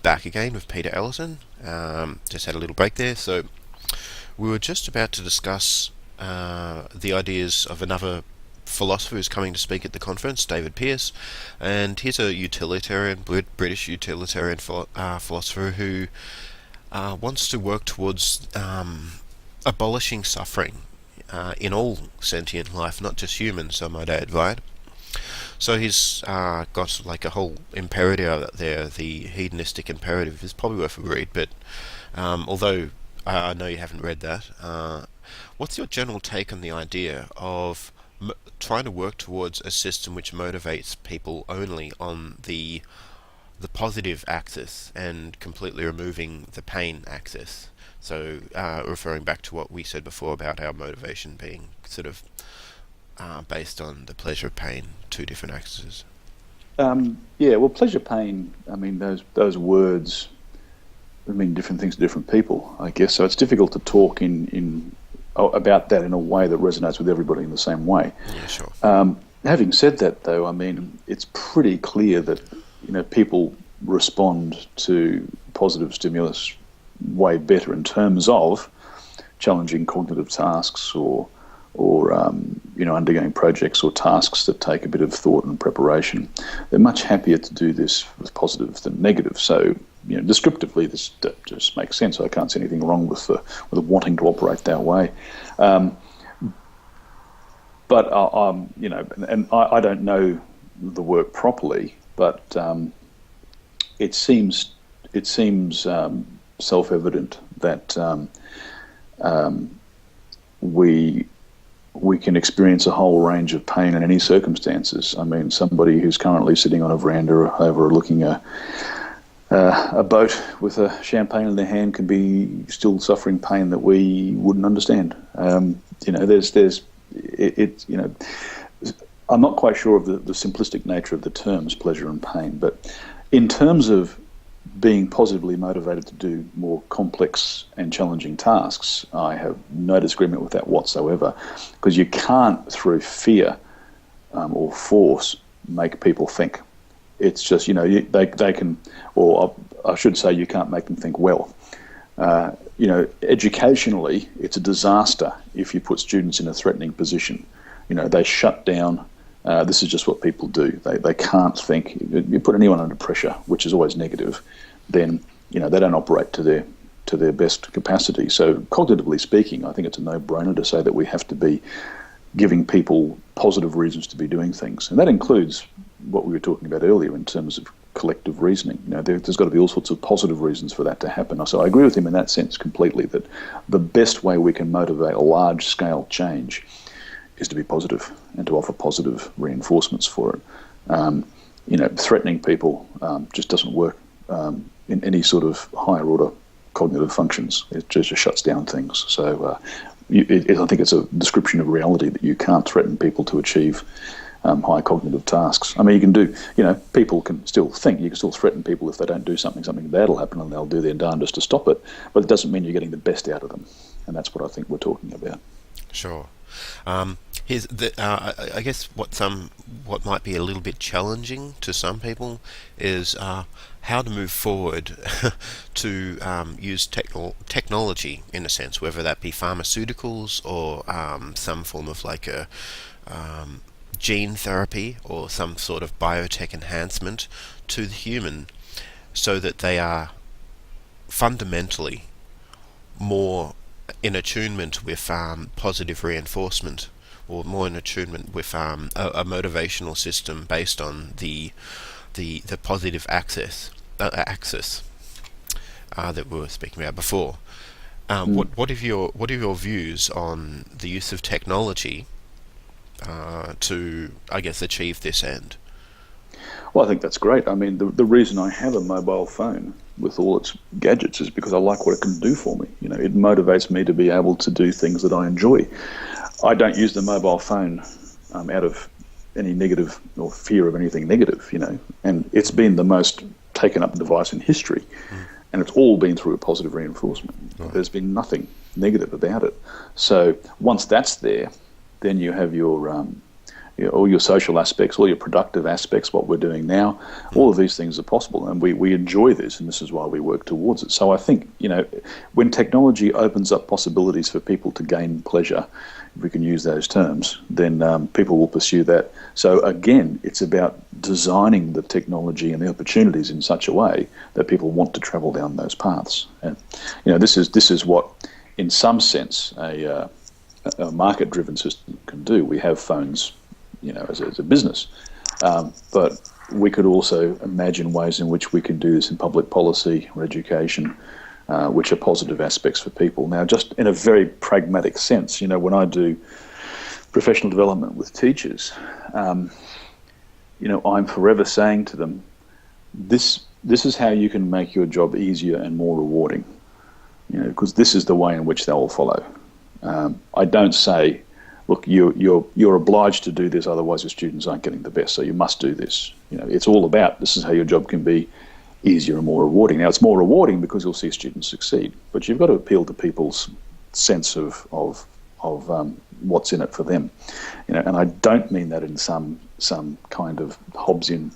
back again with Peter Ellerton. Just had a little break there, so we were just about to discuss the ideas of another philosopher who's coming to speak at the conference, David Pearce, and he's a utilitarian, British utilitarian philosopher who wants to work towards abolishing suffering in all sentient life, not just humans, I might add, right? So he's got like a whole imperative out there. The hedonistic imperative is probably worth a read, but although I know you haven't read that, what's your general take on the idea of trying to work towards a system which motivates people only on the positive axis and completely removing the pain axis? So referring back to what we said before about our motivation being sort of based on the pleasure of pain, two different axes. Yeah, well, pleasure, pain, I mean, those words mean different things to different people, I guess. So it's difficult to talk about that in a way that resonates with everybody in the same way. Yeah, sure. Having said that, though, I mean, it's pretty clear that people respond to positive stimulus way better in terms of challenging cognitive tasks or undergoing projects or tasks that take a bit of thought and preparation. They're much happier to do this with positive than negative. So, descriptively, this just makes sense. I can't see anything wrong with wanting to operate that way. But I don't know the work properly, but it seems self-evident that we can experience a whole range of pain in any circumstances. I mean, somebody who's currently sitting on a veranda overlooking a boat with a champagne in their hand can be still suffering pain that we wouldn't understand. I'm not quite sure of the simplistic nature of the terms pleasure and pain, but in terms of being positively motivated to do more complex and challenging tasks, I have no disagreement with that whatsoever, because you can't, through fear or force, make people think. It's just, they can, or I should say, you can't make them think well. Educationally, it's a disaster if you put students in a threatening position. They shut down. This is just what people do. They can't think. You put anyone under pressure, which is always negative, then they don't operate to their best capacity. So cognitively speaking, I think it's a no-brainer to say that we have to be giving people positive reasons to be doing things, and that includes what we were talking about earlier in terms of collective reasoning. There's got to be all sorts of positive reasons for that to happen. So I agree with him in that sense completely, that the best way we can motivate a large-scale change is to be positive and to offer positive reinforcements for it. Threatening people just doesn't work in any sort of higher order cognitive functions. It just shuts down things. So I think it's a description of reality that you can't threaten people to achieve high cognitive tasks. I mean, you can do, people can still think. You can still threaten people if they don't do something bad will happen, and they'll do their darndest to stop it. But it doesn't mean you're getting the best out of them, and that's what I think we're talking about. Sure. Here's I guess what might be a little bit challenging to some people is how to move forward to use technology in a sense, whether that be pharmaceuticals or some form of like a gene therapy or some sort of biotech enhancement to the human, so that they are fundamentally more in attunement with positive reinforcement, or more in attunement with a motivational system based on the positive axis that we were speaking about before. What are your views on the use of technology to, I guess, achieve this end? Well, I think that's great. I mean, the reason I have a mobile phone with all its gadgets is because I like what it can do for me. It motivates me to be able to do things that I enjoy. I don't use the mobile phone out of any negative or fear of anything negative, and it's been the most taken up device in history, and it's all been through a positive reinforcement. Right. There's been nothing negative about it. So once that's there, then you have your all your social aspects, all your productive aspects, what we're doing now, all of these things are possible, and we enjoy this, and this is why we work towards it. So I think, when technology opens up possibilities for people to gain pleasure, if we can use those terms, then people will pursue that. So again, it's about designing the technology and the opportunities in such a way that people want to travel down those paths. And this is what, in some sense, a market-driven system can do. We have phones, as a business, but we could also imagine ways in which we can do this in public policy or education, which are positive aspects for people. Now, just in a very pragmatic sense, when I do professional development with teachers, I'm forever saying to them, this is how you can make your job easier and more rewarding, because this is the way in which they will follow. I don't say, look, you're obliged to do this, otherwise your students aren't getting the best, so you must do this. It's all about, this is how your job can be easier and more rewarding. Now, it's more rewarding because you'll see students succeed, but you've got to appeal to people's sense of what's in it for them. And I don't mean that in some kind of Hobbesian,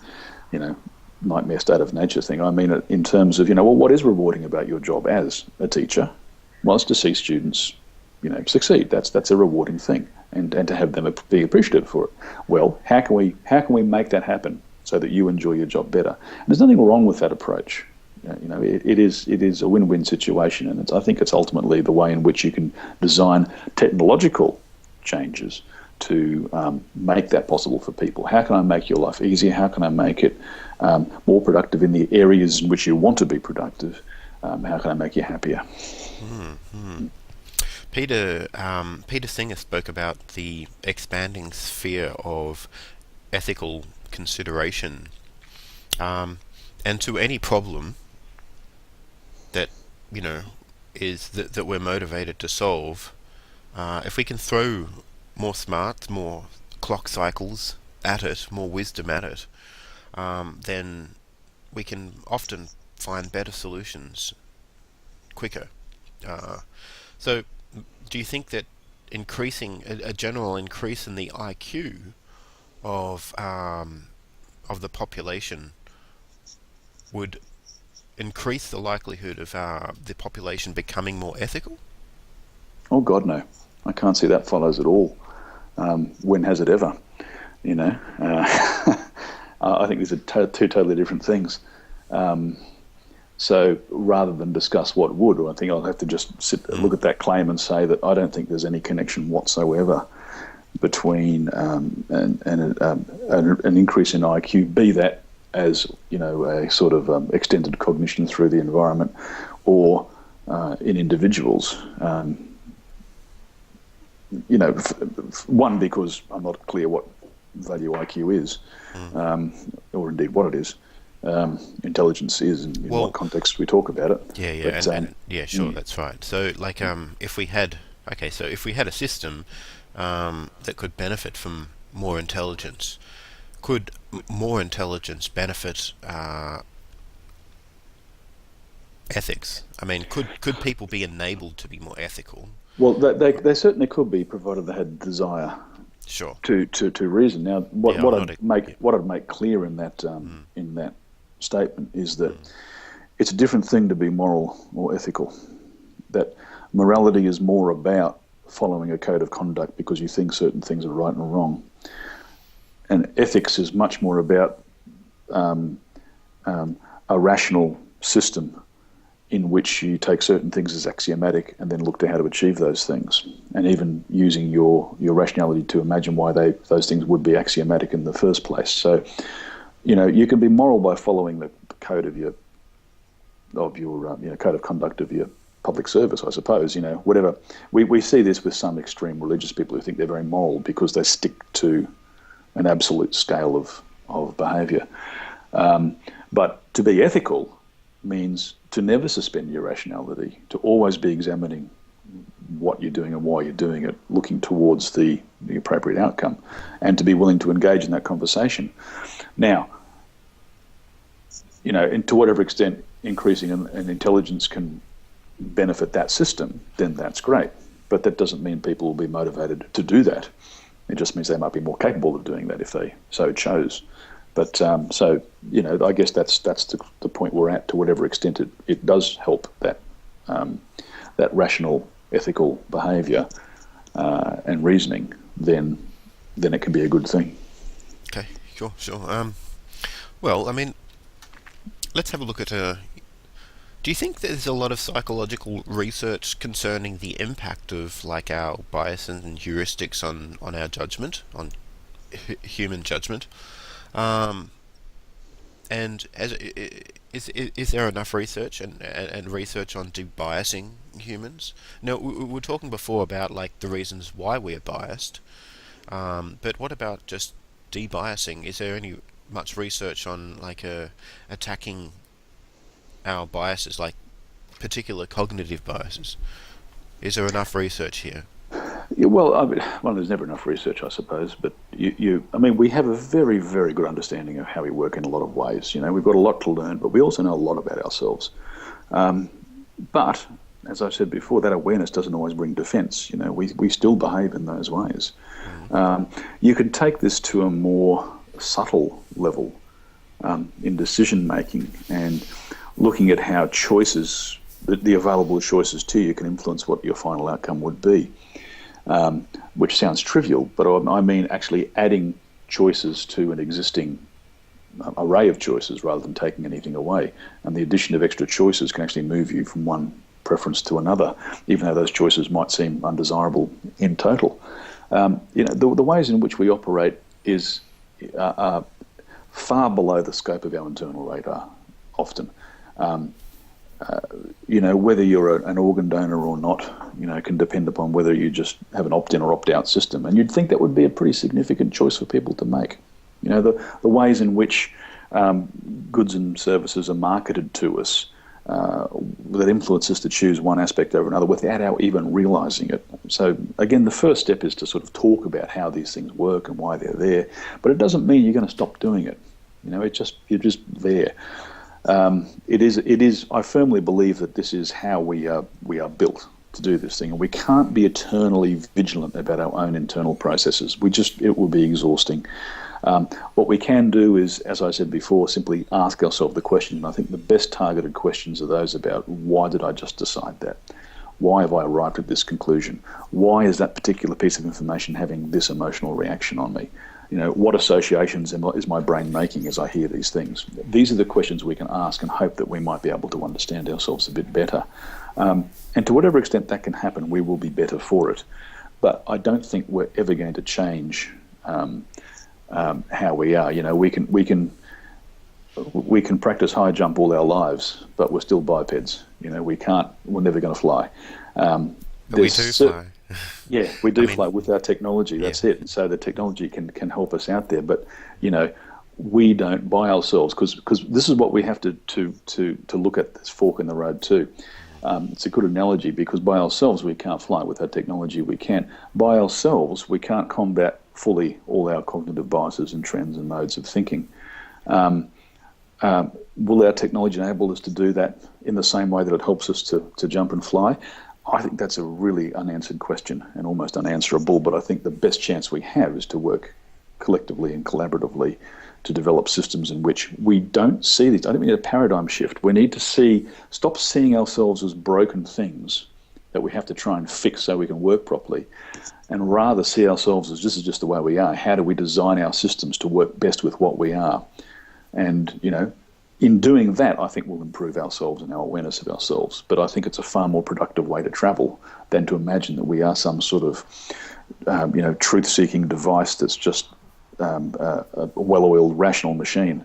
nightmare state of nature thing. I mean it in terms of, what is rewarding about your job as a teacher? Well, it's to see students, succeed. That's a rewarding thing, and to have them be appreciative for it. Well, how can we make that happen so that you enjoy your job better? And there's nothing wrong with that approach. It is a win-win situation, and I think it's ultimately the way in which you can design technological changes to make that possible for people. How can I make your life easier? How can I make it more productive in the areas in which you want to be productive? How can I make you happier? Mm-hmm. Peter Singer spoke about the expanding sphere of ethical consideration, and to any problem that is that we're motivated to solve. If we can throw more smarts, more clock cycles at it, more wisdom at it, then we can often find better solutions quicker. So do you think that increasing a general increase in the IQ of the population would increase the likelihood of the population becoming more ethical? Oh God, no! I can't see that follows at all. When has it ever? I think these are two totally different things. So rather than discuss what would, I think I'll have to just look at that claim and say that I don't think there's any connection whatsoever between an increase in IQ, be that as a sort of extended cognition through the environment, or in individuals. One, because I'm not clear what value IQ is, or indeed what it is. Intelligence is, in what context we talk about it. Sure, that's right. So, if we had a system that could benefit from more intelligence, could more intelligence benefit ethics? I mean, could people be enabled to be more ethical? Well, they certainly could be, provided they had desire. Sure. To reason. Now, what I'd make clear in that statement is that it's a different thing to be moral or ethical. That morality is more about following a code of conduct because you think certain things are right and wrong, and ethics is much more about a rational system in which you take certain things as axiomatic and then look to how to achieve those things, and even using your rationality to imagine why those things would be axiomatic in the first place. So, you can be moral by following the code of your code of conduct of your public service, I suppose. Whatever. We see this with some extreme religious people who think they're very moral because they stick to an absolute scale of behaviour. But to be ethical means to never suspend your rationality, to always be examining what you're doing and why you're doing it, looking towards the appropriate outcome, and to be willing to engage in that conversation. Now, and to whatever extent increasing an intelligence can benefit that system, then that's great. But that doesn't mean people will be motivated to do that. It just means they might be more capable of doing that if they so chose. But I guess that's the point we're at. To whatever extent it does help that rational, ethical behaviour and reasoning, then it can be a good thing. Okay, sure. Well, I mean, let's have a look at do you think there's a lot of psychological research concerning the impact of like our biases and heuristics on our judgment, on human judgment? Um, and is there enough research and research on debiasing humans? Now, we were talking before about like the reasons why we're biased, but what about just debiasing? Is there any much research on like attacking our biases, like particular cognitive biases? Is there enough research here? Yeah, well, there's never enough research, I suppose. But I mean, we have a very, very good understanding of how we work in a lot of ways. We've got a lot to learn, but we also know a lot about ourselves. But as I said before, that awareness doesn't always bring defence. We still behave in those ways. You can take this to a more subtle level in decision making and looking at how choices, the available choices to you, can influence what your final outcome would be. Which sounds trivial, but I mean actually adding choices to an existing array of choices rather than taking anything away. And the addition of extra choices can actually move you from one preference to another, even though those choices might seem undesirable in total. The ways in which we operate are far below the scope of our internal radar, often. Whether you're an organ donor or not, can depend upon whether you just have an opt-in or opt-out system. And you'd think that would be a pretty significant choice for people to make. The ways in which goods and services are marketed to us that influence us to choose one aspect over another without our even realising it. So again, the first step is to sort of talk about how these things work and why they're there. But it doesn't mean you're going to stop doing it. You're just there. It is. I firmly believe that this is how we are built to do this thing, and we can't be eternally vigilant about our own internal processes. It will be exhausting. What we can do is, as I said before, simply ask ourselves the question. And I think the best targeted questions are those about, why did I just decide that? Why have I arrived at this conclusion? Why is that particular piece of information having this emotional reaction on me? What associations is my brain making as I hear these things? These are the questions we can ask and hope that we might be able to understand ourselves a bit better. And to whatever extent that can happen, we will be better for it. But I don't think we're ever going to change how we are. We can practice high jump all our lives, but we're still bipeds. We're never going to fly. But we do fly. Yeah, we do fly with our technology. That's it. So the technology can help us out there, but we don't by ourselves, because this is what we have to look at, this fork in the road too. It's a good analogy, because by ourselves we can't fly. With our technology we can. By ourselves we can't combat fully all our cognitive biases and trends and modes of thinking. Will our technology enable us to do that in the same way that it helps us to jump and fly? I think that's a really unanswered question and almost unanswerable, but I think the best chance we have is to work collectively and collaboratively to develop systems in which we don't see these. I don't mean a paradigm shift. We need to stop seeing ourselves as broken things that we have to try and fix so we can work properly, and rather see ourselves as this is just the way we are. How do we design our systems to work best with what we are? And, in doing that, I think we'll improve ourselves and our awareness of ourselves. But I think it's a far more productive way to travel than to imagine that we are some sort of, truth-seeking device that's just a well-oiled, rational machine.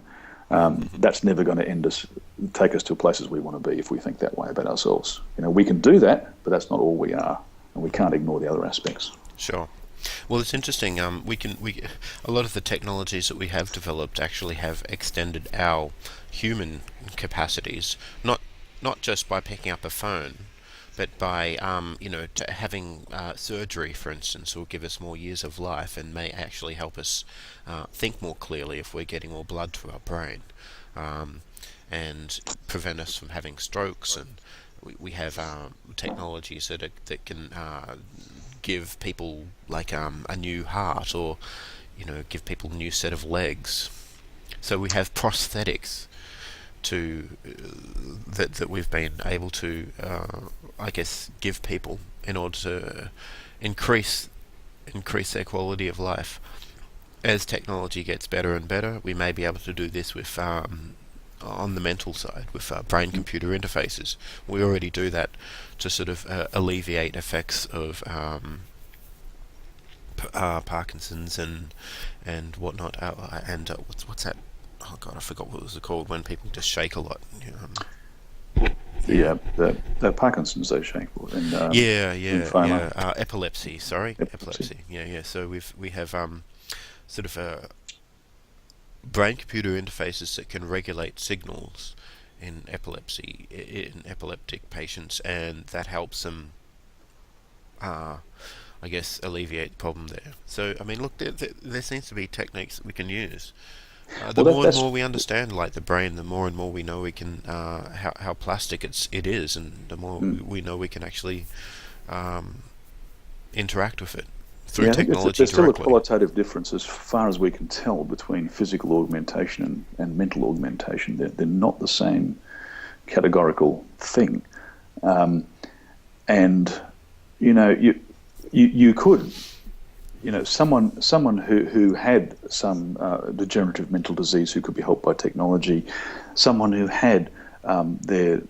That's never going to take us to places we want to be if we think that way about ourselves. We can do that, but that's not all we are, and we can't ignore the other aspects. Sure. Well, it's interesting. A lot of the technologies that we have developed actually have extended our human capacities, not just by picking up a phone, but by having surgery, for instance, will give us more years of life and may actually help us think more clearly if we're getting more blood to our brain, and prevent us from having strokes. And we have technologies that can give people like a new heart, or give people a new set of legs. So we have prosthetics to that we've been able to, I guess, give people in order to increase their quality of life. As technology gets better and better, we may be able to do this with on the mental side with brain-computer interfaces. We already do that to sort of alleviate effects of Parkinson's and whatnot. What's that? Oh God, I forgot what it was called when people just shake a lot. The Parkinson's they shake, and lymphoma. Epilepsy. Sorry, Epilepsy. epilepsy. Yeah. So we have sort of brain-computer interfaces that can regulate signals in epileptic patients, and that helps them, I guess, alleviate the problem there. So, I mean, look, there seems to be techniques that we can use. The more and more we understand, like the brain, the more and more we know we can how plastic it is, and the more we know we can actually interact with it through technology there's still a directly. qualitative difference as far as we can tell between physical augmentation and mental augmentation. They're not the same categorical thing, and you could. Someone who had some degenerative mental disease who could be helped by technology, someone who had their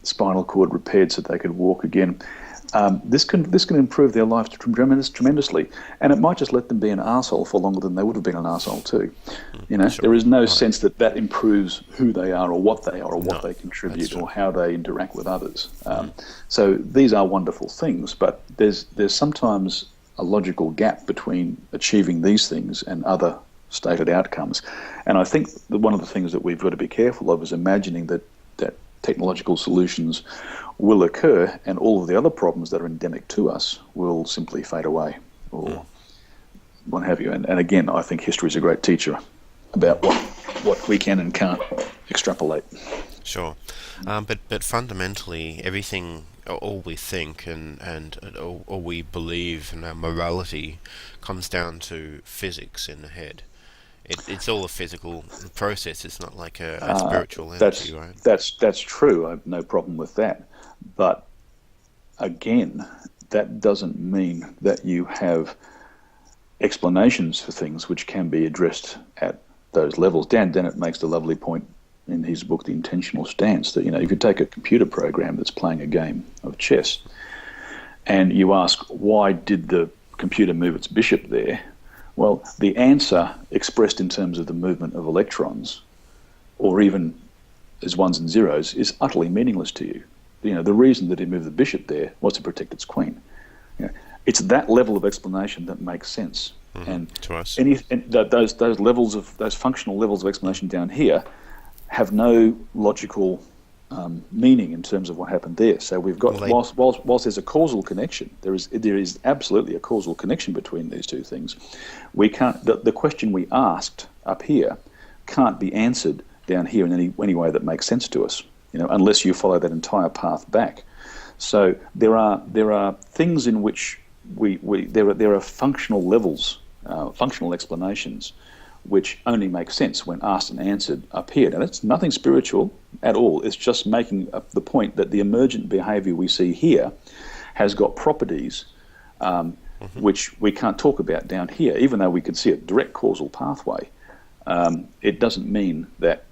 spinal cord repaired so they could walk again. This can improve their life tremendously, and it might just let them be an arsehole for longer than they would have been an arsehole too. Sure. There is no sense that improves who they are, or what they are, or what they contribute, true. or how they interact with others. So these are wonderful things, but there's sometimes a logical gap between achieving these things and other stated outcomes. And I think that one of the things that we've got to be careful of is imagining that technological solutions will occur and all of the other problems that are endemic to us will simply fade away, or what have you. And again, I think history is a great teacher about what we can and can't extrapolate. Sure. But fundamentally, everything, all we think and all we believe, and our morality comes down to physics in the head. It's all a physical process. It's not like a spiritual entity, right? That's true. I have no problem with that. But again, that doesn't mean that you have explanations for things which can be addressed at those levels. Dan Dennett makes the lovely point in his book, The Intentional Stance, that if you take a computer program that's playing a game of chess and you ask, why did the computer move its bishop there? Well, the answer expressed in terms of the movement of electrons, or even as ones and zeros, is utterly meaningless to you. The reason that it moved the bishop there was to protect its queen. It's that level of explanation that makes sense. And to us. Those functional levels of explanation down here have no logical meaning in terms of what happened there. So we've got, whilst there's a causal connection, there is absolutely a causal connection between these two things. We can't. The question we asked up here can't be answered down here in any way that makes sense to us, unless you follow that entire path back. So there are things in which there are functional levels, functional explanations, which only make sense when asked and answered up here. Now, that's nothing spiritual at all. It's just making the point that the emergent behaviour we see here has got properties which we can't talk about down here, even though we could see a direct causal pathway. It doesn't mean that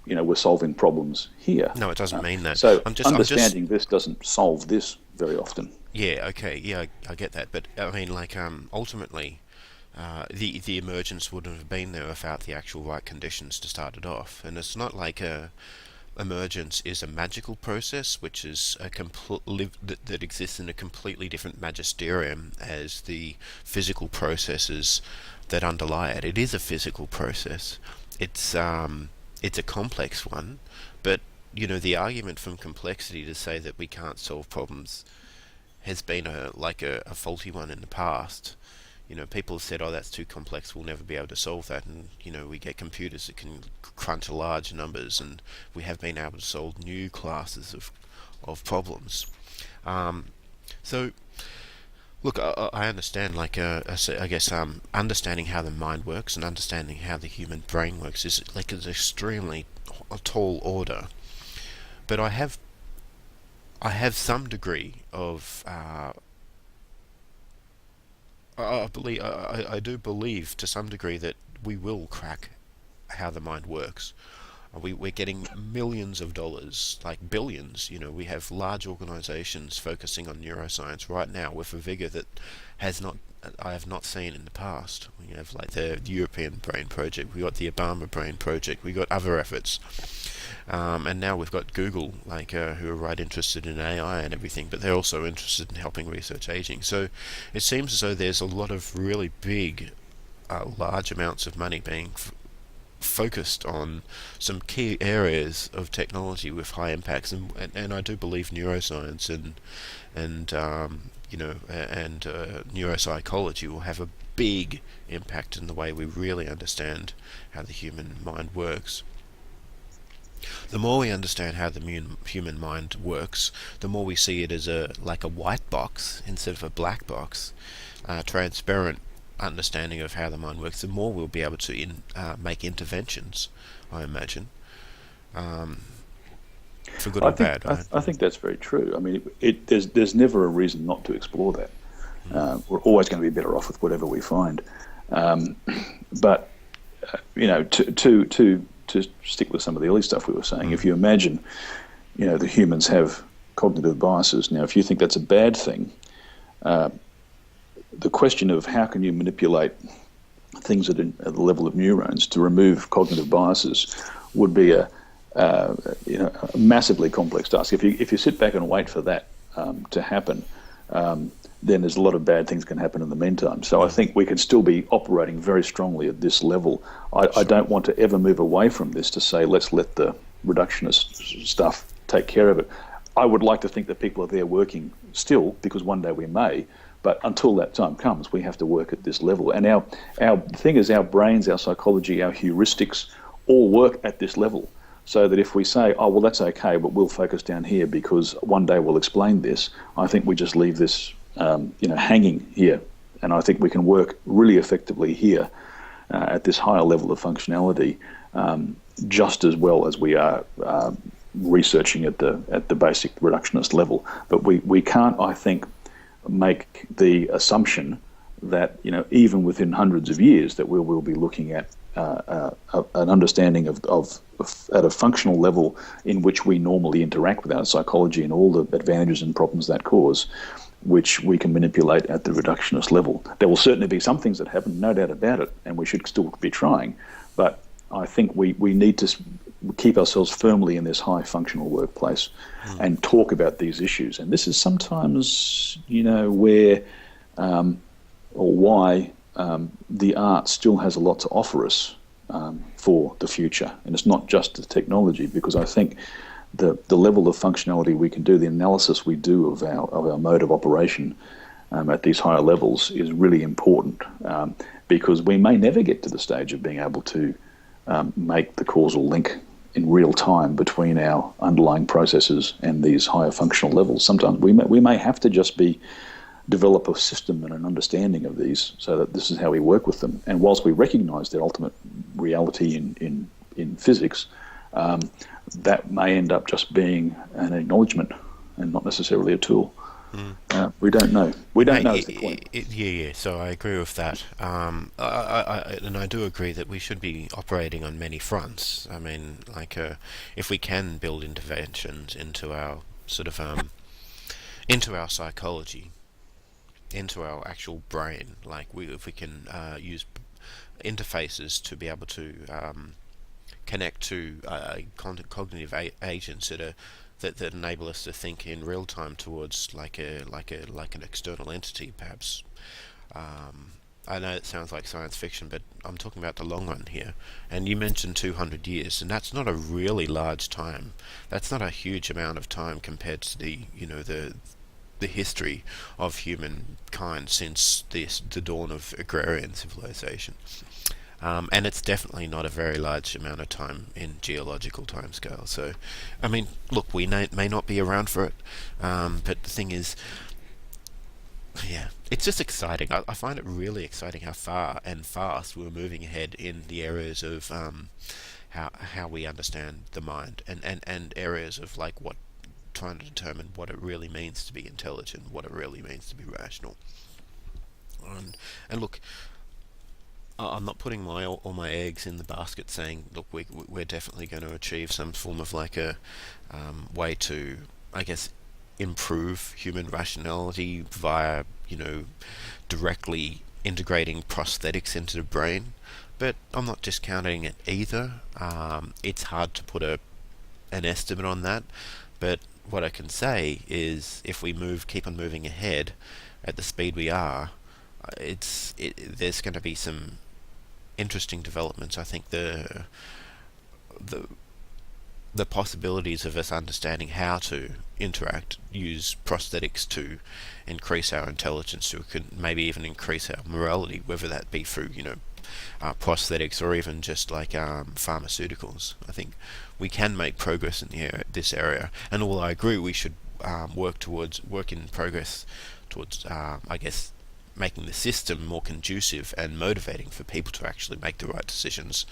we're solving problems here. No, it doesn't mean that. So understanding this doesn't solve this very often. Yeah, okay, yeah, I get that. But, I mean, ultimately, the emergence wouldn't have been there without the actual right conditions to start it off. And it's not like emergence is a magical process, which is that exists in a completely different magisterium as the physical processes that underlie it. It is a physical process. It's a complex one, but the argument from complexity to say that we can't solve problems has been a faulty one in the past. People have said, "Oh, that's too complex. We'll never be able to solve that." And we get computers that can crunch large numbers, and we have been able to solve new classes of problems. So Look, I understand. I guess understanding how the mind works and understanding how the human brain works is like an extremely tall order. But I have some degree of I do believe to some degree that we will crack how the mind works. We're getting millions of dollars, like billions. We have large organisations focusing on neuroscience right now with a vigour that has not I have not seen in the past. We have like the European Brain Project, we got the Obama Brain Project, we got other efforts, and now we've got Google, who are right interested in AI and everything, but they're also interested in helping research aging. So it seems as though there's a lot of really big, large amounts of money being focused on some key areas of technology with high impacts, and I do believe neuroscience and neuropsychology will have a big impact in the way we really understand how the human mind works. The more we understand how the human mind works, the more we see it as a white box instead of a black box, transparent understanding of how the mind works, the more we'll be able to make interventions, I imagine, for good I or think bad, right? I think that's very true. I mean, there's never a reason not to explore that. We're always going to be better off with whatever we find. But to stick with some of the early stuff we were saying, if you imagine, the humans have cognitive biases. Now, if you think that's a bad thing, the question of how can you manipulate things at the level of neurons to remove cognitive biases would be a massively complex task. If you sit back and wait for that to happen, then there's a lot of bad things can happen in the meantime. So I think we can still be operating very strongly at this level. I don't want to ever move away from this to say let's let the reductionist stuff take care of it. I would like to think that people are there working still, because one day we may. But until that time comes, we have to work at this level. And our thing is, our brains, our psychology, our heuristics all work at this level. So that if we say, oh, well, that's okay, but we'll focus down here because one day we'll explain this, I think we just leave this hanging here. And I think we can work really effectively here at this higher level of functionality just as well as we are researching at the basic reductionist level. But we can't, I think, make the assumption that even within hundreds of years that we will be looking at an understanding of at a functional level in which we normally interact with our psychology and all the advantages and problems that cause, which we can manipulate at the reductionist level. There will certainly be some things that happen, no doubt about it, and we should still be trying. But I think we need to keep ourselves firmly in this high functional workplace and talk about these issues. And this is sometimes, where or why the art still has a lot to offer us for the future. And it's not just the technology, because I think the level of functionality we can do, the analysis we do of our mode of operation at these higher levels is really important, because we may never get to the stage of being able to make the causal link in real time between our underlying processes and these higher functional levels. Sometimes we may have to just develop a system and an understanding of these so that this is how we work with them. And whilst we recognize their ultimate reality in physics, that may end up just being an acknowledgement and not necessarily a tool. We don't know. We don't know is the point. Yeah. So I agree with that. And I do agree that we should be operating on many fronts. I mean, if we can build interventions into our into our psychology, into our actual brain, if we can use interfaces to be able to connect to cognitive agents that enable us to think in real time towards an external entity, perhaps. I know it sounds like science fiction, but I'm talking about the long run here. And you mentioned 200 years, and that's not a really large time. That's not a huge amount of time compared to the history of humankind since the dawn of agrarian civilization. And it's definitely not a very large amount of time in geological timescale. So, I mean, look, we may not be around for it, but the thing is, Yeah, it's just exciting. I find it really exciting how far and fast we're moving ahead in the areas of how we understand the mind, and areas of like what trying to determine what it really means to be intelligent, what it really means to be rational. And look, I'm not putting all my eggs in the basket saying, look, we're definitely going to achieve some form of like a way to, I guess, improve human rationality via, directly integrating prosthetics into the brain. But I'm not discounting it either. It's hard to put an estimate on that. But what I can say is, if we keep on moving ahead at the speed we are, there's going to be some interesting developments. I think the the possibilities of us understanding how to use prosthetics to increase our intelligence, to maybe even increase our morality, whether that be through prosthetics or even just like pharmaceuticals. I think we can make progress in this area, and although I agree we should work in progress towards, I guess, making the system more conducive and motivating for people to actually make the right decisions,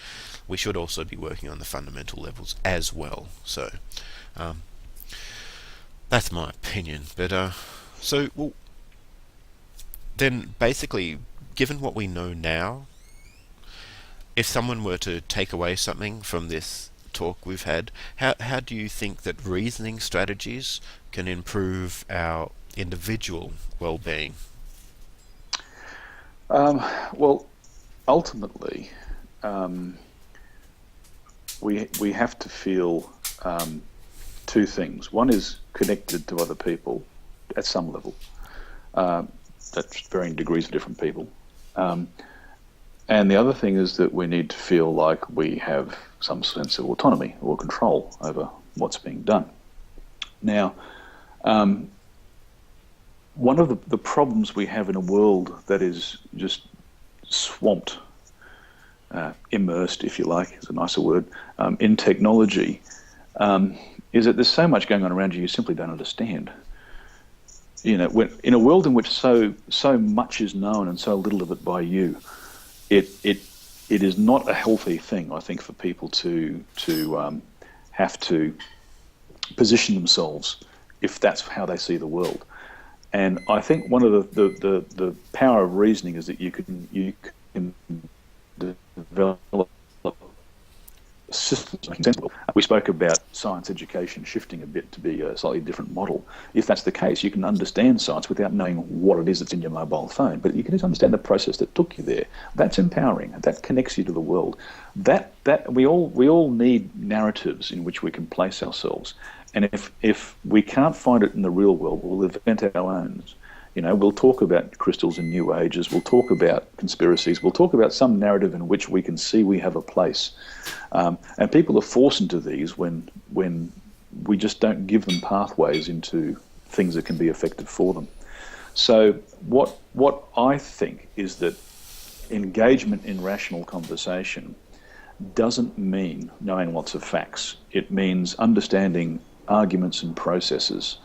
we should also be working on the fundamental levels as well. So that's my opinion. But well, then basically, given what we know now, if someone were to take away something from this talk we've had, how do you think that reasoning strategies can improve our individual well-being? Well, ultimately, we have to feel two things. One is connected to other people at some level. That's varying degrees for different people. And the other thing is that we need to feel like we have some sense of autonomy or control over what's being done. Now, one of the problems we have in a world that is just swamped, immersed, if you like, is a nicer word, in technology, is that there's so much going on around you simply don't understand. In a world in which so much is known and so little of it by you, it is not a healthy thing, I think, for people to have to position themselves if that's how they see the world. And I think one of the power of reasoning is that you can develop systems making sense. We spoke about science education shifting a bit to be a slightly different model. If that's the case, you can understand science without knowing what it is that's in your mobile phone, but you can just understand the process that took you there. That's empowering. That connects you to the world. That we all need narratives in which we can place ourselves. And if we can't find it in the real world, we'll invent our own. We'll talk about crystals and new ages. We'll talk about conspiracies. We'll talk about some narrative in which we can see we have a place. And people are forced into these when we just don't give them pathways into things that can be effective for them. So what I think is that engagement in rational conversation doesn't mean knowing lots of facts. It means understanding arguments and processes.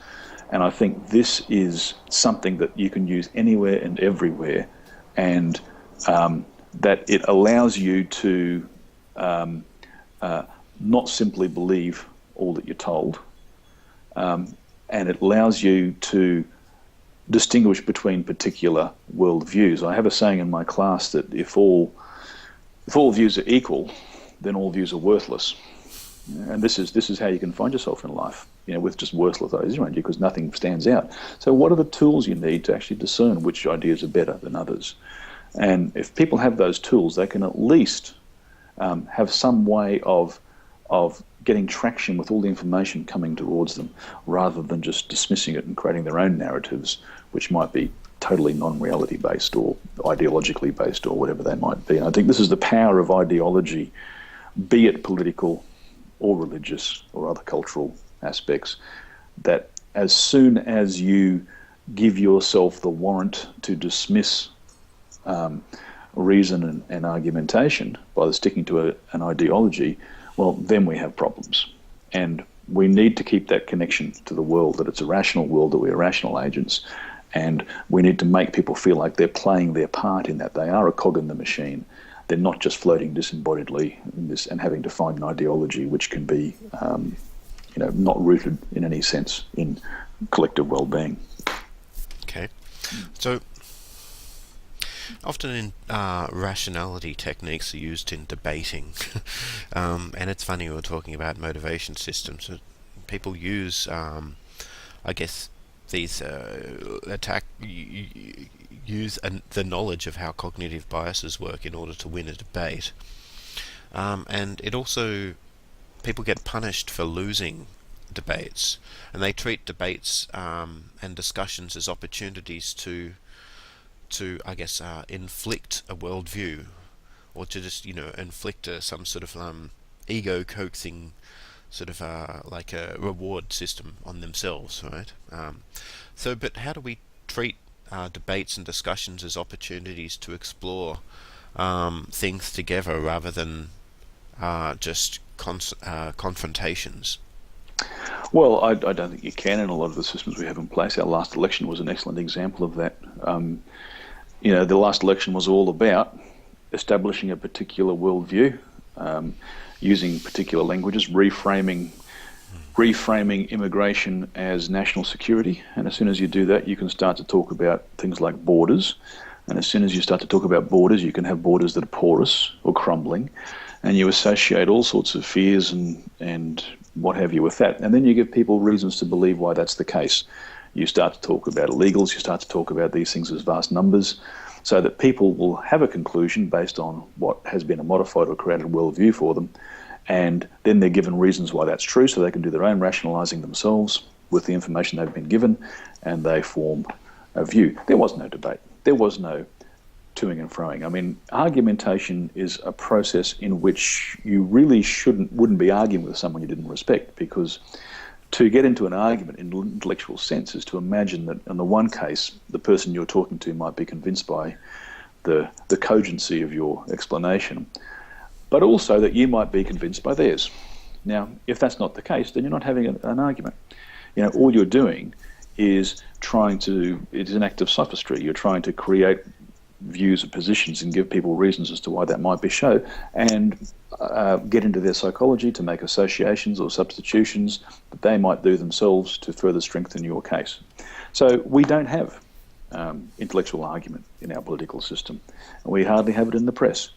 And I think this is something that you can use anywhere and everywhere, and that it allows you to not simply believe all that you're told, and it allows you to distinguish between particular worldviews. I have a saying in my class that if all views are equal, then all views are worthless. And this is how you can find yourself in life, with just worthless ideas around you because nothing stands out. So what are the tools you need to actually discern which ideas are better than others? And if people have those tools, they can at least have some way of getting traction with all the information coming towards them, rather than just dismissing it and creating their own narratives, which might be totally non-reality based or ideologically based or whatever they might be. And I think this is the power of ideology, be it political or religious or other cultural aspects, that as soon as you give yourself the warrant to dismiss reason and argumentation by sticking to an ideology, well, then we have problems. And we need to keep that connection to the world, that it's a rational world, that we are rational agents, And we need to make people feel like they're playing their part in that. They are a cog in the machine. They're not just floating disembodiedly in this and having to find an ideology which can be, not rooted in any sense in collective well-being. Okay. So often in rationality techniques are used in debating, and it's funny we were talking about motivation systems. People use, I guess, these use the knowledge of how cognitive biases work in order to win a debate, and it also people get punished for losing debates, and they treat debates and discussions as opportunities to I guess inflict a worldview, or to just inflict some sort of ego coaxing sort of like a reward system on themselves, right? But how do we treat debates and discussions as opportunities to explore things together rather than just confrontations? Well, I don't think you can in a lot of the systems we have in place. Our last election was an excellent example of that. The last election was all about establishing a particular worldview, using particular languages, reframing immigration as national security. And as soon as you do that, you can start to talk about things like borders. And as soon as you start to talk about borders, you can have borders that are porous or crumbling. And you associate all sorts of fears and what have you with that. And then you give people reasons to believe why that's the case. You start to talk about illegals, you start to talk about these things as vast numbers, so that people will have a conclusion based on what has been a modified or created worldview for them. And then they're given reasons why that's true, so they can do their own rationalising themselves with the information they've been given, and they form a view. There was no debate. There was no toing and froing. I mean, argumentation is a process in which you really wouldn't be arguing with someone you didn't respect, because to get into an argument in an intellectual sense is to imagine that in the one case, the person you're talking to might be convinced by the cogency of your explanation, but also that you might be convinced by theirs. Now, if that's not the case, then you're not having an argument. All you're doing is it's an act of sophistry. You're trying to create views and positions and give people reasons as to why that might be so, and get into their psychology to make associations or substitutions that they might do themselves to further strengthen your case. So we don't have intellectual argument in our political system, and we hardly have it in the press.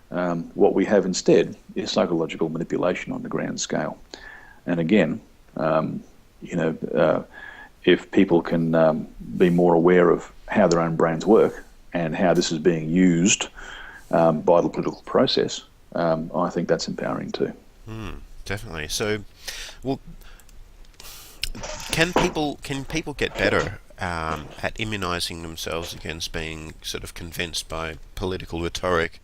What we have instead is psychological manipulation on the grand scale. And again, if people can be more aware of how their own brains work and how this is being used by the political process, I think that's empowering too. Definitely. So, well, can people get better at immunising themselves against being sort of convinced by political rhetoric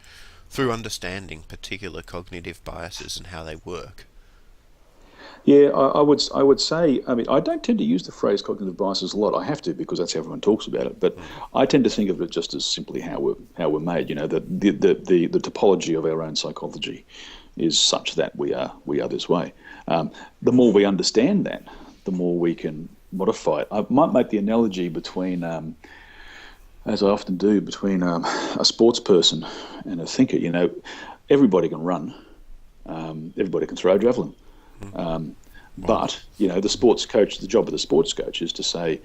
through understanding particular cognitive biases and how they work? Yeah, I would say, I mean, I don't tend to use the phrase cognitive biases a lot. I have to, because that's how everyone talks about it. But I tend to think of it just as simply how we're made. The topology of our own psychology is such that we are this way. The more we understand that, the more we can modify it. I might make the analogy between, as I often do, between a sports person and a thinker. Everybody can run, everybody can throw a javelin. But the sports coach, the job of the sports coach is to say,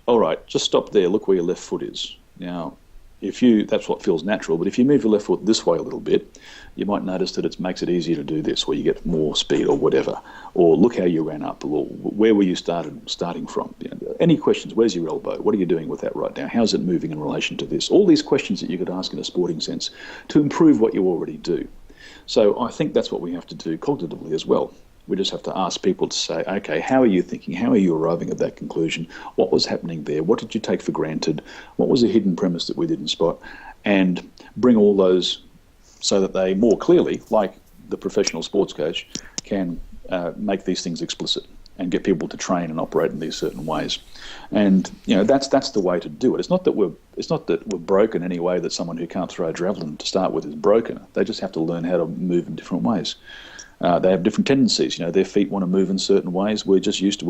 all right, just stop there, look where your left foot is. Now, that's what feels natural, but if you move your left foot this way a little bit, you might notice that it makes it easier to do this, or you get more speed or whatever. Or look how you ran up, or where were you starting from? Any questions? Where's your elbow? What are you doing with that right now? How's it moving in relation to this? All these questions that you could ask in a sporting sense to improve what you already do. So I think that's what we have to do cognitively as well. We just have to ask people to say, okay, how are you thinking? How are you arriving at that conclusion? What was happening there? What did you take for granted? What was a hidden premise that we didn't spot? And bring all those so that they more clearly, like the professional sports coach, can make these things explicit and get people to train and operate in these certain ways. And that's the way to do it. It's not that we're broken any way that someone who can't throw a javelin to start with is broken. They just have to learn how to move in different ways. They have different tendencies. Their feet want to move in certain ways. We're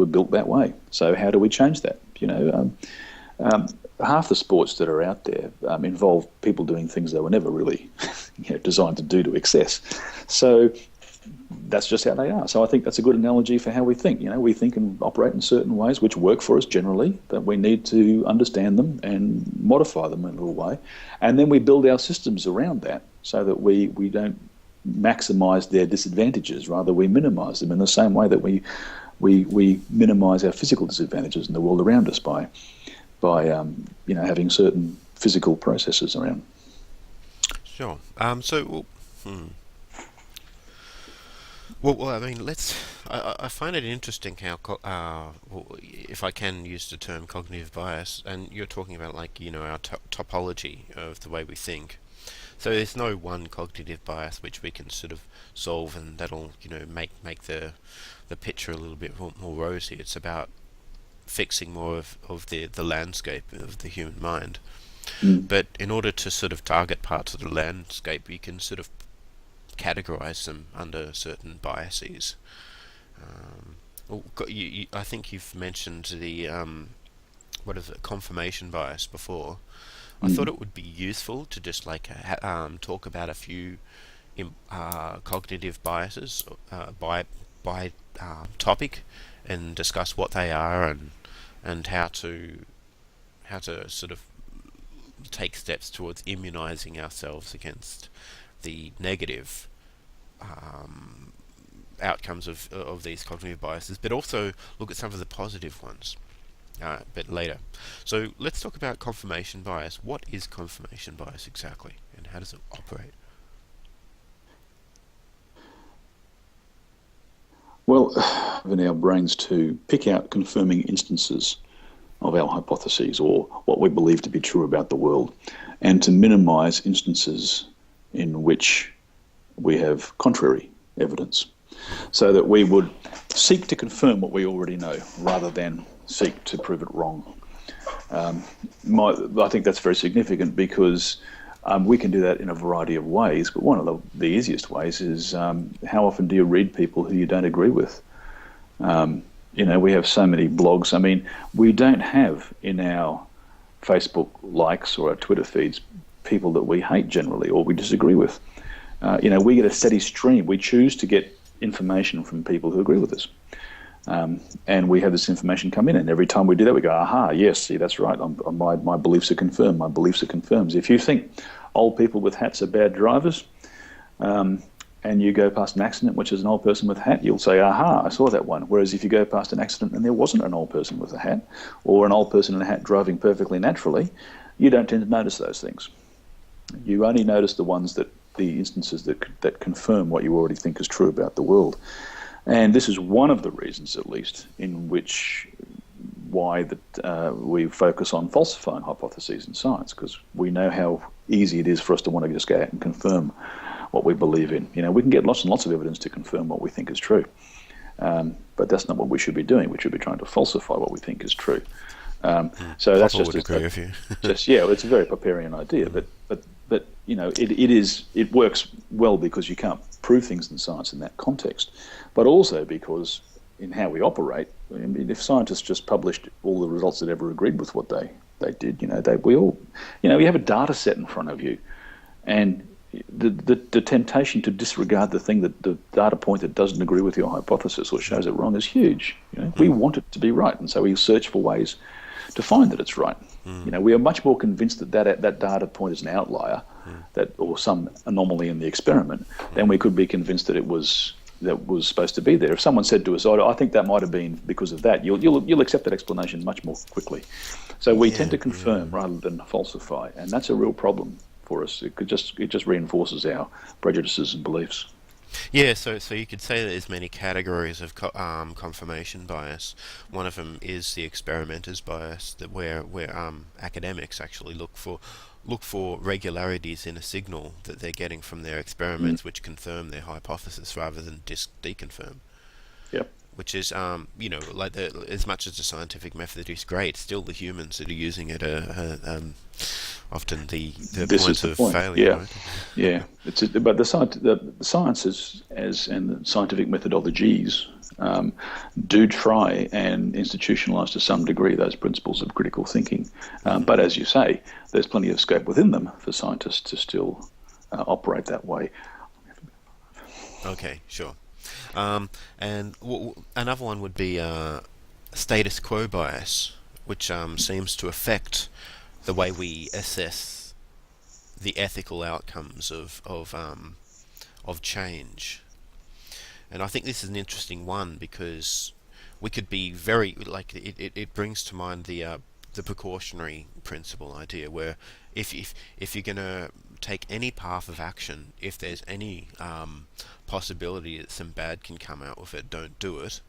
built that way. So how do we change that? Half the sports that are out there involve people doing things they were never really designed to do to excess. So that's just how they are. So I think that's a good analogy for how we think. We think and operate in certain ways which work for us generally, but we need to understand them and modify them in a little way. And then we build our systems around that so that we don't maximise their disadvantages, rather we minimise them in the same way that we minimise our physical disadvantages in the world around us by having certain physical processes around. Sure. Well, I mean, I find it interesting how, if I can use the term cognitive bias, and you're talking about our topology of the way we think. So there's no one cognitive bias which we can sort of solve, and that'll make the picture a little bit more rosy. It's about fixing more of the landscape of the human mind. But in order to sort of target parts of the landscape, you can sort of categorize them under certain biases. I think you've mentioned the confirmation bias before. I thought it would be useful to just talk about a few cognitive biases by topic, and discuss what they are and how to sort of take steps towards immunizing ourselves against the negative outcomes of these cognitive biases, but also look at some of the positive ones a bit later. So let's talk about confirmation bias. What is confirmation bias exactly, and how does it operate? Well, in our brains to pick out confirming instances of our hypotheses or what we believe to be true about the world, and to minimise instances in which we have contrary evidence, so that we would seek to confirm what we already know rather than seek to prove it wrong. I think that's very significant because we can do that in a variety of ways, but one of the easiest ways is how often do you read people who you don't agree with? We have so many blogs. I mean, we don't have in our Facebook likes or our Twitter feeds people that we hate generally or we disagree with. We get a steady stream. We choose to get information from people who agree with us. And we have this information come in, and every time we do that, we go, aha, yes, see, that's right. My beliefs are confirmed. My beliefs are confirmed. If you think old people with hats are bad drivers, and you go past an accident, which is an old person with a hat, you'll say, aha, I saw that one. Whereas if you go past an accident and there wasn't an old person with a hat, or an old person in a hat driving perfectly naturally, you don't tend to notice those things. You only notice the instances that confirm what you already think is true about the world. And this is one of the reasons, at least, in why we focus on falsifying hypotheses in science, because we know how easy it is for us to want to just go out and confirm what we believe in. We can get lots and lots of evidence to confirm what we think is true, but that's not what we should be doing. We should be trying to falsify what we think is true. So that's just agree with you. It's a very Popperian idea, but it works well because you can't prove things in science in that context, but also because in how we operate. I mean, if scientists just published all the results that ever agreed with what they did, you have a data set in front of you, and the temptation to disregard the thing the data point that doesn't agree with your hypothesis or shows it wrong is huge. We want it to be right, and so we search for ways to find that it's right. We are much more convinced that data point is an outlier, or some anomaly in the experiment, than we could be convinced that it was supposed to be there. If someone said to us, "Oh, I think that might have been because of that," you'll accept that explanation much more quickly. So we tend to confirm rather than falsify, and that's a real problem for us. It just reinforces our prejudices and beliefs. Yeah, so you could say that there's many categories of confirmation bias. One of them is the experimenter's bias, that where academics actually look for regularities in a signal that they're getting from their experiments, which confirm their hypothesis rather than deconfirm. Yep. Which is, as much as the scientific method is great, still the humans that are using it are often the points of failure. Yeah, right? Yeah. But the science and the scientific methodologies do try and institutionalise to some degree those principles of critical thinking. But as you say, there's plenty of scope within them for scientists to still operate that way. Okay, sure. And another one would be status quo bias, which seems to affect the way we assess the ethical outcomes of change. And I think this is an interesting one because we could be very it brings to mind the precautionary principle idea, where if you're going to take any path of action, if there's any possibility that some bad can come out of it, don't do it.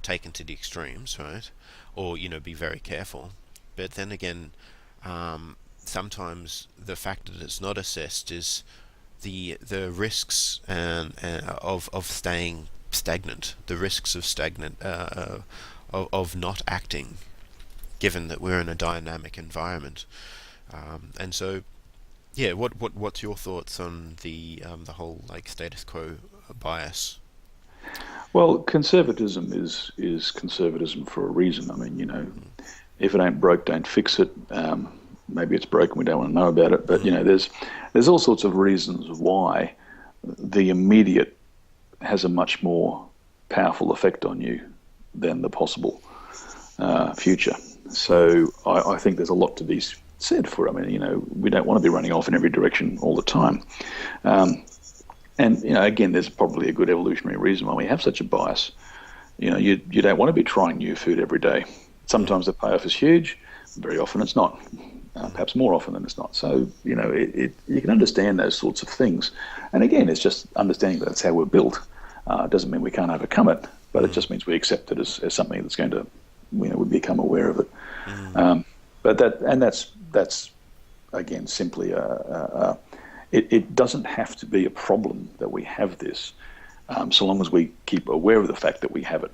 Taken to the extremes, right? Or be very careful. But then again, sometimes the fact that it's not assessed is the risks of staying stagnant, the risks of of not acting, given that we're in a dynamic environment. And so, yeah, what's your thoughts on the whole status quo bias? Well, conservatism is conservatism for a reason. I mean, if it ain't broke, don't fix it. Maybe it's broken, we don't want to know about it. But there's all sorts of reasons why the immediate has a much more powerful effect on you than the possible future. So I think there's a lot to be said for. I mean, we don't want to be running off in every direction all the time. And again, there's probably a good evolutionary reason why we have such a bias. You don't want to be trying new food every day. Sometimes the payoff is huge. Very often it's not. Perhaps more often than it's not. So you can understand those sorts of things. And again, it's just understanding that that's how we're built. It doesn't mean we can't overcome it, but it just means we accept it as something that's going to, we become aware of it. But that's again simply it doesn't have to be a problem that we have this, so long as we keep aware of the fact that we have it.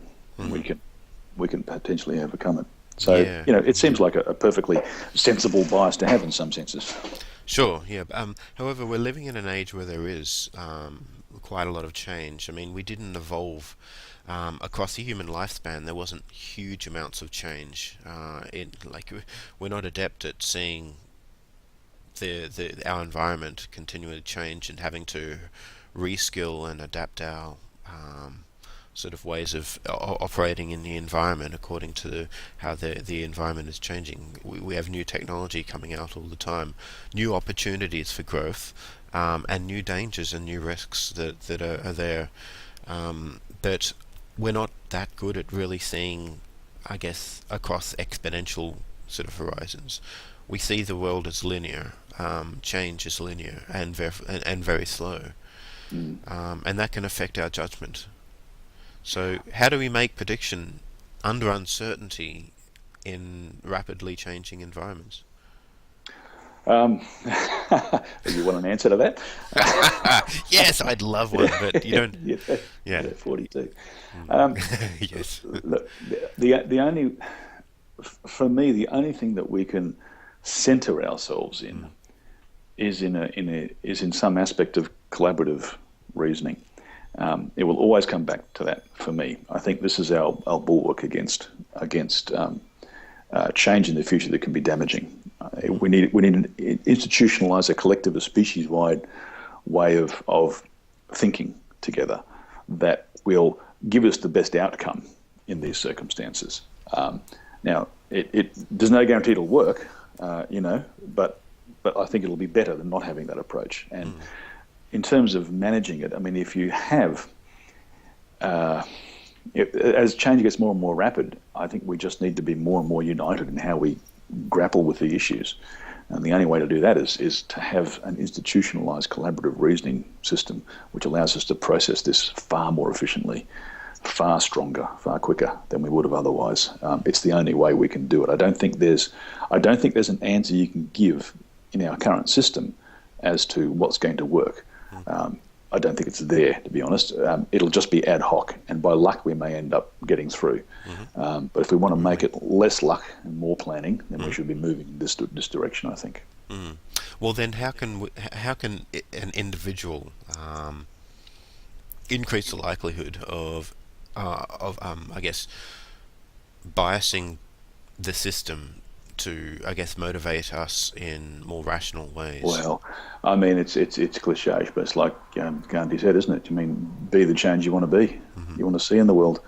We can potentially overcome it. So it seems like a perfectly sensible bias to have in some senses. Sure, yeah. However, we're living in an age where there is quite a lot of change. I mean, we didn't evolve across the human lifespan. There wasn't huge amounts of change. We're not adept at seeing our environment continually change and having to reskill and adapt our sort of ways of operating in the environment according to how the environment is changing. We have new technology coming out all the time, new opportunities for growth, and new dangers and new risks that are there. But we're not that good at really seeing, I guess, across exponential sort of horizons. We see the world as linear. Change is linear and very slow, and that can affect our judgment. So how do we make prediction under uncertainty in rapidly changing environments? You want an answer to that? Yes, I'd love one, but you don't. Yeah. 42. Yes. Look, the only, for me, the only thing that we can center ourselves in is in some aspect of collaborative reasoning. It will always come back to that for me. I think this is our bulwark against change in the future that can be damaging. We need to institutionalize a collective, a species-wide way of thinking together that will give us the best outcome in these circumstances. Now, there's no guarantee it'll work, but I think it'll be better than not having that approach. And in terms of managing it, I mean, if you have, as change gets more and more rapid, I think we just need to be more and more united in how we grapple with the issues. And the only way to do that is to have an institutionalized collaborative reasoning system which allows us to process this far more efficiently, far stronger, far quicker than we would have otherwise. It's the only way we can do it. I don't think there's an answer you can give in our current system as to what's going to work. I don't think it's there, to be honest. It'll just be ad hoc, and by luck we may end up getting through. But if we want to make it less luck and more planning, then we should be moving in this direction, I think. Well, then how can an individual increase the likelihood of of I guess biasing the system to, I guess, motivate us in more rational ways. Well, I mean, it's cliche, but it's like Gandhi said, isn't it? I mean, be the change you want to be, you want to see in the world.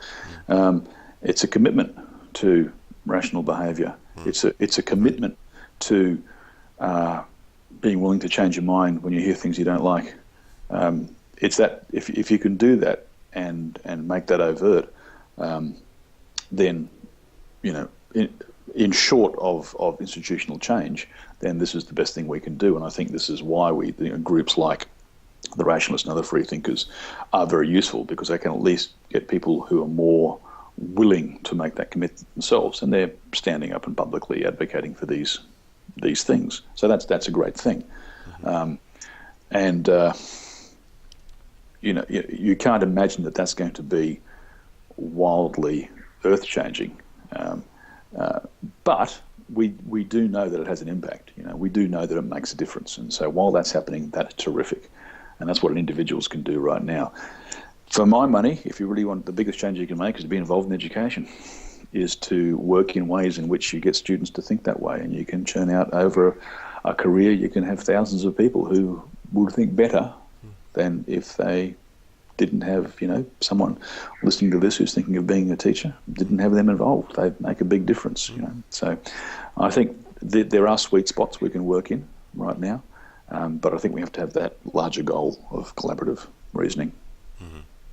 It's a commitment to rational behaviour. It's a commitment to being willing to change your mind when you hear things you don't like. It's that if you can do that and make that overt, then in short of institutional change, then this is the best thing we can do. And I think this is why groups like the rationalists and other free thinkers are very useful, because they can at least get people who are more willing to make that commitment themselves, and they're standing up and publicly advocating for these things. So that's a great thing. You can't imagine that that's going to be wildly earth-changing. But we do know that it has an impact. We do know that it makes a difference. And so while that's happening, that's terrific. And that's what individuals can do right now. For my money, if you really want, the biggest change you can make is to be involved in education, is to work in ways in which you get students to think that way. And you can churn out over a career, you can have thousands of people who would think better than if they didn't have, someone listening to this who's thinking of being a teacher, didn't have them involved. They make a big difference, So I think there are sweet spots we can work in right now, but I think we have to have that larger goal of collaborative reasoning.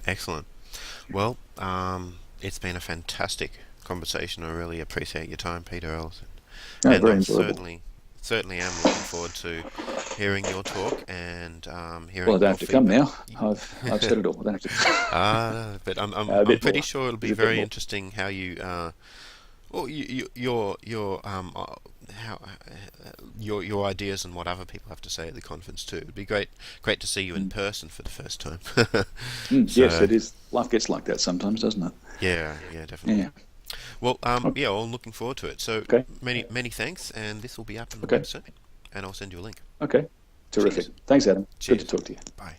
Excellent. Well, it's been a fantastic conversation. I really appreciate your time, Peter Ellerton. No, And very I enjoyable. certainly am looking forward to hearing your talk and hearing Well, I don't your have to come feedback. now. I've said it all. I don't have to. But A I'm bit pretty more. sure it'll be Just a bit very more. interesting how your ideas and what other people have to say at the conference too. It'd be great to see you in person for the first time. Yes, So it is. Life gets like that sometimes, doesn't it? yeah, definitely. Yeah. Well, Oh, yeah, I'm looking forward to it. So okay. many thanks, and this will be up on the Okay. website, and I'll send you a link. Okay. Terrific. Cheers. Thanks, Adam. Good to Cheers. talk to you. Bye. Bye.